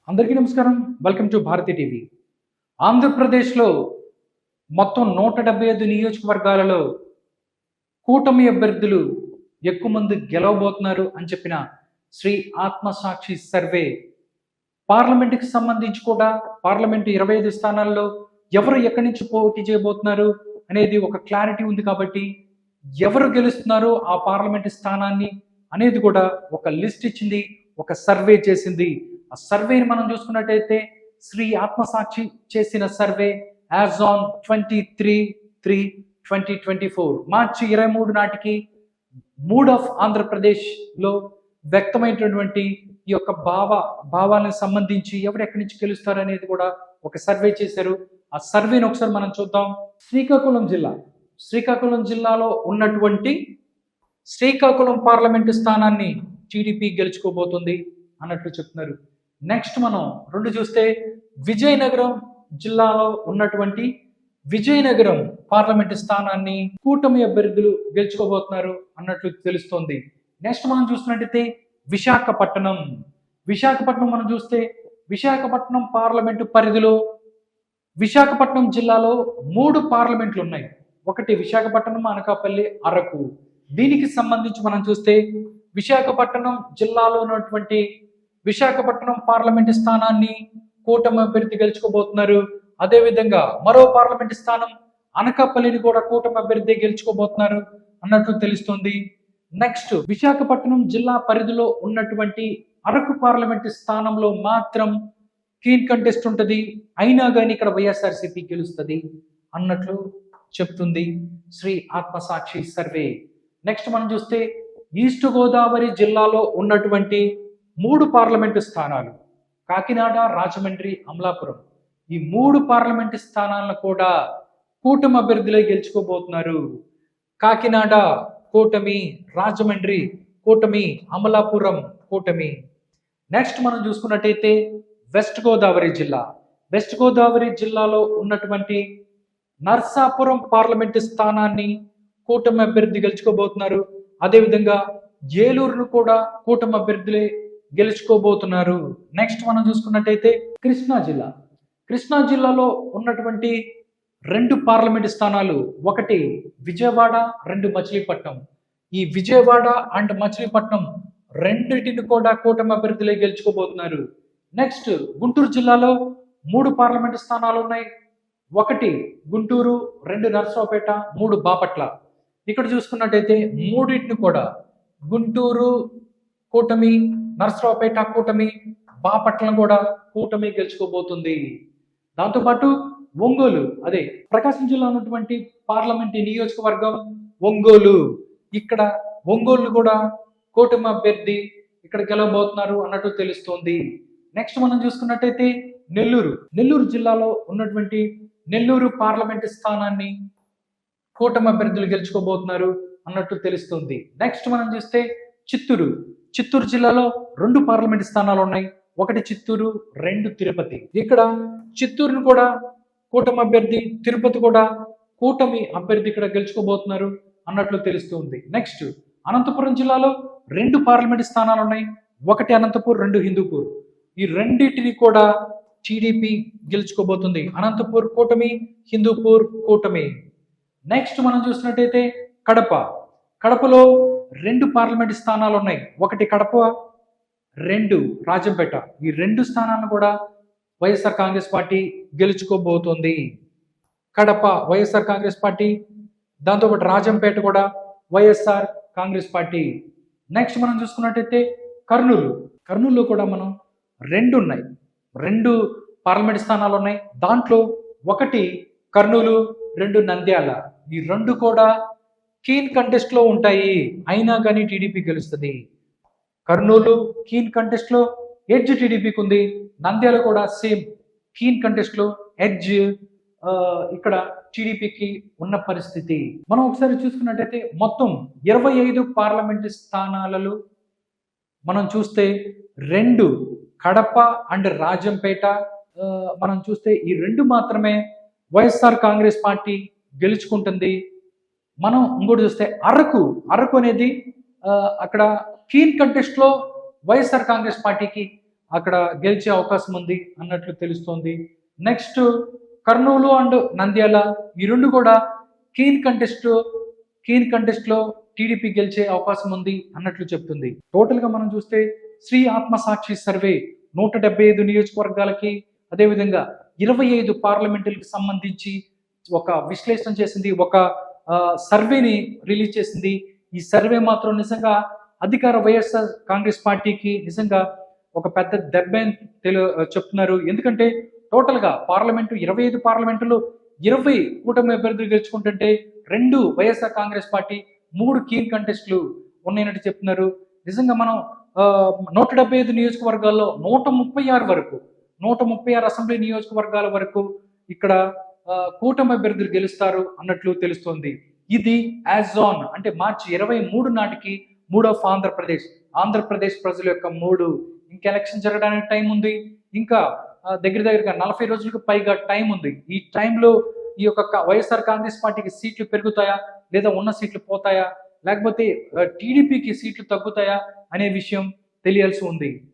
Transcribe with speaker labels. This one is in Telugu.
Speaker 1: అందరికీ నమస్కారం. Welcome to Bharathi TV. ఆంధ్రప్రదేశ్లో మొత్తం 175 నియోజకవర్గాలలో కూటమి అభ్యర్థులు ఎక్కువ మంది గెలవబోతున్నారు అని చెప్పిన శ్రీ ఆత్మసాక్షి సర్వే పార్లమెంటుకి సంబంధించి కూడా పార్లమెంటు 25 స్థానాల్లో ఎవరు ఎక్కడి నుంచి పోటీ చేయబోతున్నారు అనేది ఒక క్లారిటీ ఉంది. కాబట్టి ఎవరు గెలుస్తున్నారో ఆ పార్లమెంటు స్థానాన్ని అనేది కూడా ఒక లిస్ట్ ఇచ్చింది, ఒక సర్వే చేసింది. ఆ సర్వేని మనం చూసుకున్నట్టయితే శ్రీ ఆత్మసాక్షి చేసిన సర్వే యాజ్ ఆన్ 23/3/2024 మార్చి 23 నాటికి మూడ్ ఆఫ్ ఆంధ్రప్రదేశ్లో వ్యక్తమైనటువంటి ఈ యొక్క భావాలకు సంబంధించి ఎవరు ఎక్కడి నుంచి గెలుస్తారు అనేది కూడా ఒక సర్వే చేశారు. ఆ సర్వేని ఒకసారి మనం చూద్దాం. శ్రీకాకుళం జిల్లాలో ఉన్నటువంటి శ్రీకాకుళం పార్లమెంటు స్థానాన్ని టీడీపీ గెలుచుకోబోతుంది అన్నట్లు చెప్తున్నారు. నెక్స్ట్ మనం రెండు చూస్తే విజయనగరం జిల్లాలో ఉన్నటువంటి విజయనగరం పార్లమెంటు స్థానాన్ని కూటమి అభ్యర్థులు గెలుచుకోబోతున్నారు అన్నట్లు తెలుస్తోంది. నెక్స్ట్ మనం చూసినట్టయితే విశాఖపట్నం మనం చూస్తే విశాఖపట్నం పార్లమెంటు పరిధిలో విశాఖపట్నం జిల్లాలో 3 పార్లమెంట్లు ఉన్నాయి. ఒకటి విశాఖపట్నం, అనకాపల్లి, అరకు. దీనికి సంబంధించి మనం చూస్తే విశాఖపట్నం జిల్లాలో ఉన్నటువంటి విశాఖపట్నం పార్లమెంటు స్థానాన్ని కూటమి అభ్యర్థి గెలుచుకోబోతున్నారు. అదేవిధంగా మరో పార్లమెంటు స్థానం అనకాపల్లిని కూడా కూటమి అభ్యర్థి గెలుచుకోబోతున్నారు అన్నట్టు తెలుస్తుంది. నెక్స్ట్ విశాఖపట్నం జిల్లా పరిధిలో ఉన్నటువంటి అరకు పార్లమెంటు స్థానంలో మాత్రం కీన్ కంటెస్ట్ ఉంటుంది, అయినా కానీ ఇక్కడ వైఎస్ఆర్సీపీ గెలుస్తుంది అన్నట్లు చెప్తుంది శ్రీ ఆత్మసాక్షి సర్వే. నెక్స్ట్ మనం చూస్తే ఈస్ట్ గోదావరి జిల్లాలో ఉన్నటువంటి 3 పార్లమెంటు స్థానాలు కాకినాడ, రాజమండ్రి, అమలాపురం. ఈ 3 పార్లమెంటు స్థానాలను కూడా కూటమి అభ్యర్థులే గెలుచుకోబోతున్నారు. కాకినాడ కూటమి, రాజమండ్రి కూటమి, అమలాపురం కూటమి. నెక్స్ట్ మనం చూసుకున్నట్టయితే వెస్ట్ గోదావరి జిల్లాలో ఉన్నటువంటి నర్సాపురం పార్లమెంటు స్థానాన్ని కూటమి అభ్యర్థి గెలుచుకోబోతున్నారు. అదేవిధంగా ఏలూరును కూడా కూటమి అభ్యర్థులే గెలుచుకోబోతున్నారు. నెక్స్ట్ మనం చూసుకున్నట్టయితే కృష్ణా జిల్లాలో ఉన్నటువంటి 2 పార్లమెంటు స్థానాలు, ఒకటి విజయవాడ, 2 మచిలీపట్నం. ఈ విజయవాడ అండ్ మచిలీపట్నం రెండింటిని కూడా కూటమి అభ్యర్థులే గెలుచుకోబోతున్నారు. నెక్స్ట్ గుంటూరు జిల్లాలో 3 పార్లమెంటు స్థానాలు ఉన్నాయి. ఒకటి గుంటూరు, 2 నర్సరావుపేట, 3 బాపట్ల. ఇక్కడ చూసుకున్నట్టయితే మూడింటిని కూడా గుంటూరు కూటమి, నర్సరావుపేట కూటమి, బాపట్లను కూడా కూటమి గెలుచుకోబోతుంది. దాంతోపాటు ఒంగోలు, అదే ప్రకాశం జిల్లా ఉన్నటువంటి పార్లమెంట్ నియోజకవర్గం ఒంగోలు. ఇక్కడ ఒంగోలు కూడా కూటమి అభ్యర్థి ఇక్కడ గెలవబోతున్నారు అన్నట్టు తెలుస్తోంది. నెక్స్ట్ మనం చూసుకున్నట్టయితే నెల్లూరు జిల్లాలో ఉన్నటువంటి నెల్లూరు పార్లమెంటు స్థానాన్ని కూటమి అభ్యర్థులు గెలుచుకోబోతున్నారు అన్నట్టు తెలుస్తుంది. నెక్స్ట్ మనం చూస్తే చిత్తూరు జిల్లాలో 2 పార్లమెంటు స్థానాలు ఉన్నాయి. ఒకటి చిత్తూరు, 2 తిరుపతి. ఇక్కడ చిత్తూరును కూడా కూటమి అభ్యర్థి, తిరుపతి కూడా కూటమి అభ్యర్థి ఇక్కడ గెలుచుకోబోతున్నారు అన్నట్లు తెలుస్తుంది. నెక్స్ట్ అనంతపురం జిల్లాలో 2 పార్లమెంటు స్థానాలు ఉన్నాయి. ఒకటి అనంతపూర్, 2 హిందూపూర్. ఈ రెండింటిని కూడా టీడీపీ గెలుచుకోబోతుంది. అనంతపూర్ కూటమి, హిందూపూర్ కూటమి. నెక్స్ట్ మనం చూసినట్టయితే కడపలో 2 పార్లమెంటు స్థానాలు ఉన్నాయి. ఒకటి కడప, 2 రాజంపేట. ఈ 2 స్థానాలను కూడా వైఎస్ఆర్ కాంగ్రెస్ పార్టీ గెలుచుకోబోతోంది. కడప వైఎస్ఆర్ కాంగ్రెస్ పార్టీ, దాంతోపాటు రాజంపేట కూడా వైఎస్ఆర్ కాంగ్రెస్ పార్టీ. నెక్స్ట్ మనం చూసుకున్నట్టయితే కర్నూలులో కూడా మనం 2 ఉన్నాయి. 2 పార్లమెంట్ స్థానాలు ఉన్నాయి. దాంట్లో ఒకటి కర్నూలు, 2 నంద్యాల. ఈ 2 కూడా కీన్ కంటెస్ట్ లో ఉంటాయి, అయినా కానీ టీడీపీ గెలుస్తుంది. కర్నూలు కీన్ కంటెస్ట్ లో ఎడ్జ్ టీడీపీకి ఉంది. నంద్యాల కూడా సేమ్ కీన్ కంటెస్ట్ లో ఎడ్జ్ ఇక్కడ టీడీపీకి ఉన్న పరిస్థితి. మనం ఒకసారి చూసుకున్నట్టయితే మొత్తం 25 పార్లమెంటు స్థానాలలో మనం చూస్తే 2 కడప అండ్ రాజంపేట మనం చూస్తే ఈ 2 మాత్రమే వైఎస్ఆర్ కాంగ్రెస్ పార్టీ గెలుచుకుంటుంది. మనం ఇంకోటి చూస్తే అరకు అనేది అక్కడ కీన్ కంటెస్ట్ లో వైఎస్ఆర్ కాంగ్రెస్ పార్టీకి అక్కడ గెలిచే అవకాశం ఉంది అన్నట్లు తెలుస్తోంది. నెక్స్ట్ కర్నూలు అండ్ నంద్యాల ఈ రెండు కూడా కీన్ కంటెస్ట్ లో టీడీపీ గెలిచే అవకాశం ఉంది అన్నట్లు చెప్తుంది. టోటల్ గా మనం చూస్తే శ్రీ ఆత్మసాక్షి సర్వే 175 నియోజకవర్గాలకి అదేవిధంగా 25 పార్లమెంటులకు సంబంధించి ఒక విశ్లేషణ చేసింది, ఒక సర్వేని రిలీజ్ చేసింది. ఈ సర్వే మాత్రం నిజంగా అధికార వైఎస్ఆర్ కాంగ్రెస్ పార్టీకి నిజంగా ఒక పెద్ద దెబ్బ చెప్తున్నారు. ఎందుకంటే టోటల్ గా 25 పార్లమెంటులు 20 కూటమి అభ్యర్థులు గెలుచుకుంటుంటే 2 వైఎస్ఆర్ కాంగ్రెస్ పార్టీ, 3 కీన్ కంటెస్ట్లు ఉన్నాయన్నట్టు చెప్తున్నారు. నిజంగా మనం 175 నియోజకవర్గాల్లో 136 అసెంబ్లీ నియోజకవర్గాల వరకు ఇక్కడ కూటమి అభ్యర్థులు గెలుస్తారు అన్నట్లు తెలుస్తోంది. ఇది యాజ్ ఆన్ అంటే మార్చి 23 నాటికి మూడ్ ఆఫ్ ఆంధ్రప్రదేశ్ ప్రజల యొక్క మూడు. ఇంకా ఎలక్షన్ జరగడానికి టైం ఉంది. ఇంకా దగ్గరగా 40 రోజులకు పైగా టైం ఉంది. ఈ టైంలో ఈ యొక్క వైఎస్ఆర్ కాంగ్రెస్ పార్టీకి సీట్లు పెరుగుతాయా, లేదా ఉన్న సీట్లు పోతాయా, లేకపోతే టీడీపీకి సీట్లు తగ్గుతాయా అనే విషయం తెలియాల్సి ఉంది.